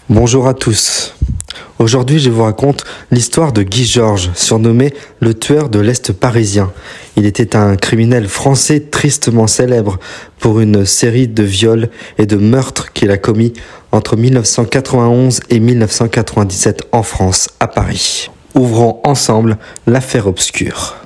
Bonjour à tous. Aujourd'hui, je vous raconte l'histoire de Guy Georges, surnommé le tueur de l'Est parisien. Il était un criminel français tristement célèbre pour une série de viols et de meurtres qu'il a commis entre 1991 et 1997 en France, à Paris. Ouvrons ensemble l'affaire obscure.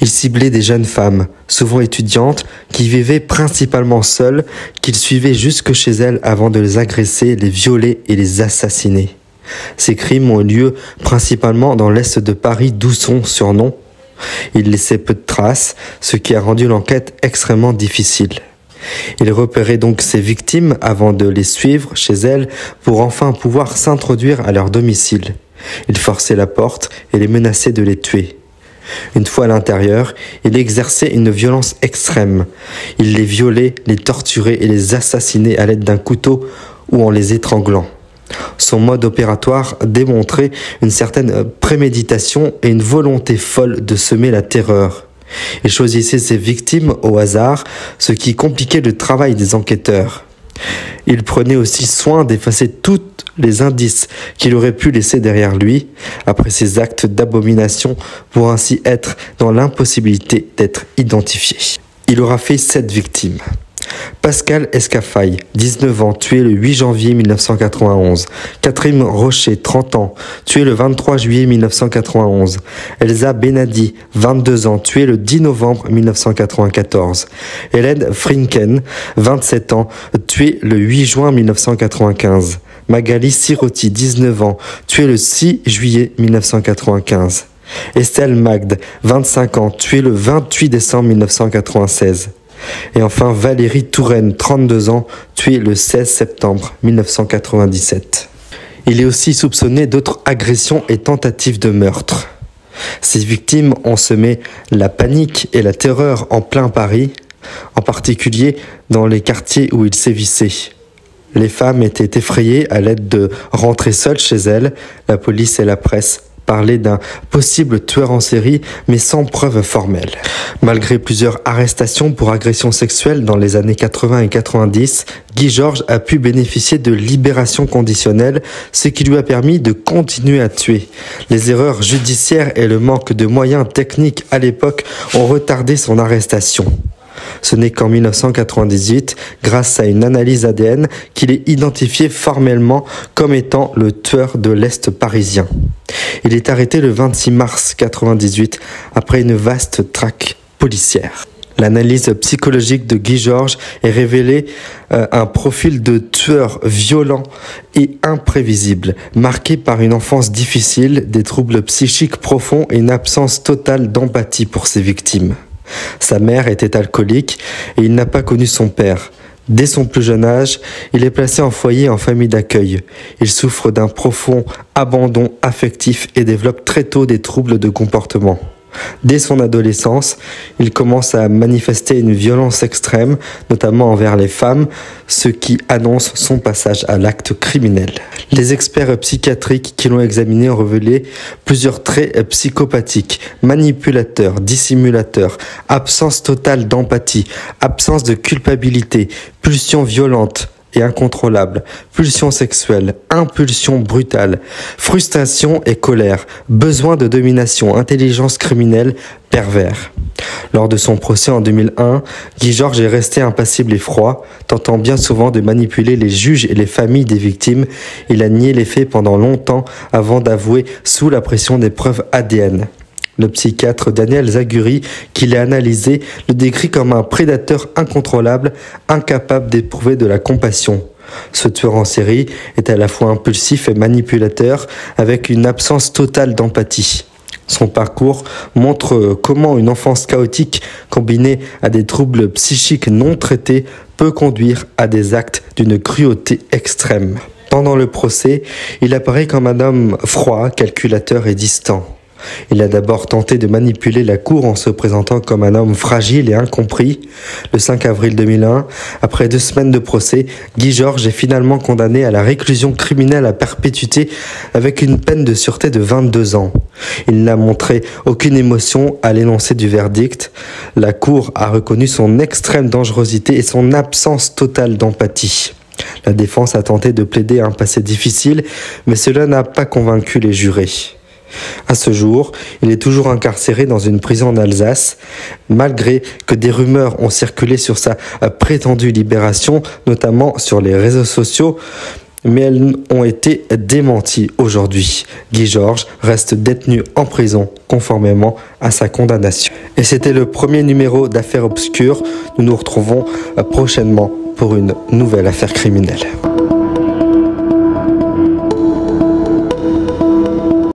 Il ciblait des jeunes femmes, souvent étudiantes, qui vivaient principalement seules, qu'il suivait jusque chez elles avant de les agresser, les violer et les assassiner. Ces crimes ont eu lieu principalement dans l'est de Paris, d'où son surnom. Il laissait peu de traces, ce qui a rendu l'enquête extrêmement difficile. Il repérait donc ses victimes avant de les suivre chez elles pour enfin pouvoir s'introduire à leur domicile. Il forçait la porte et les menaçait de les tuer. Une fois à l'intérieur, il exerçait une violence extrême. Il les violait, les torturait et les assassinait à l'aide d'un couteau ou en les étranglant. Son mode opératoire démontrait une certaine préméditation et une volonté folle de semer la terreur. Il choisissait ses victimes au hasard, ce qui compliquait le travail des enquêteurs. Il prenait aussi soin d'effacer tous les indices qu'il aurait pu laisser derrière lui après ses actes d'abomination pour ainsi être dans l'impossibilité d'être identifié. Il aura fait 7 victimes. Pascal Escaffaille, 19 ans, tué le 8 janvier 1991. Catherine Rocher, 30 ans, tuée le 23 juillet 1991. Elsa Benadi, 22 ans, tuée le 10 novembre 1994. Hélène Frinken, 27 ans, tuée le 8 juin 1995. Magali Sirotti, 19 ans, tuée le 6 juillet 1995. Estelle Magde, 25 ans, tuée le 28 décembre 1996. Et enfin Valérie Touraine, 32 ans, tuée le 16 septembre 1997. Il est aussi soupçonné d'autres agressions et tentatives de meurtre. Ces victimes ont semé la panique et la terreur en plein Paris, en particulier dans les quartiers où il sévissait. Les femmes étaient effrayées à l'aide de rentrer seules chez elles. La police et la presse parlaient d'un possible tueur en série, mais sans preuve formelle. Malgré plusieurs arrestations pour agressions sexuelles dans les années 80 et 90, Guy Georges a pu bénéficier de libération conditionnelle, ce qui lui a permis de continuer à tuer. Les erreurs judiciaires et le manque de moyens techniques à l'époque ont retardé son arrestation. Ce n'est qu'en 1998, grâce à une analyse ADN, qu'il est identifié formellement comme étant le tueur de l'Est parisien. Il est arrêté le 26 mars 1998 après une vaste traque policière. L'analyse psychologique de Guy Georges est révélée un profil de tueur violent et imprévisible, marqué par une enfance difficile, des troubles psychiques profonds et une absence totale d'empathie pour ses victimes. Sa mère était alcoolique et il n'a pas connu son père. Dès son plus jeune âge, il est placé en foyer en famille d'accueil. Il souffre d'un profond abandon affectif et développe très tôt des troubles de comportement. Dès son adolescence, il commence à manifester une violence extrême, notamment envers les femmes, ce qui annonce son passage à l'acte criminel. Les experts psychiatriques qui l'ont examiné ont révélé plusieurs traits psychopathiques: manipulateur, dissimulateur, absence totale d'empathie, absence de culpabilité, pulsion violente et incontrôlable, pulsion sexuelle, impulsion brutale, frustration et colère, besoin de domination, intelligence criminelle, pervers. Lors de son procès en 2001, Guy Georges est resté impassible et froid, tentant bien souvent de manipuler les juges et les familles des victimes. Il a nié les faits pendant longtemps avant d'avouer sous la pression des preuves ADN. Le psychiatre Daniel Zaguri, qui l'a analysé, le décrit comme un prédateur incontrôlable, incapable d'éprouver de la compassion. Ce tueur en série est à la fois impulsif et manipulateur, avec une absence totale d'empathie. Son parcours montre comment une enfance chaotique combinée à des troubles psychiques non traités peut conduire à des actes d'une cruauté extrême. Pendant le procès, il apparaît comme un homme froid, calculateur et distant. Il a d'abord tenté de manipuler la cour en se présentant comme un homme fragile et incompris. Le 5 avril 2001, après 2 semaines de procès, Guy Georges est finalement condamné à la réclusion criminelle à perpétuité avec une peine de sûreté de 22 ans. Il n'a montré aucune émotion à l'énoncé du verdict. La Cour a reconnu son extrême dangerosité et son absence totale d'empathie. La défense a tenté de plaider un passé difficile, mais cela n'a pas convaincu les jurés. À ce jour, il est toujours incarcéré dans une prison en Alsace, malgré que des rumeurs ont circulé sur sa prétendue libération, notamment sur les réseaux sociaux, mais elles ont été démenties aujourd'hui. Guy Georges reste détenu en prison conformément à sa condamnation. Et c'était le premier numéro d'Affaires obscures. Nous nous retrouvons prochainement pour une nouvelle affaire criminelle.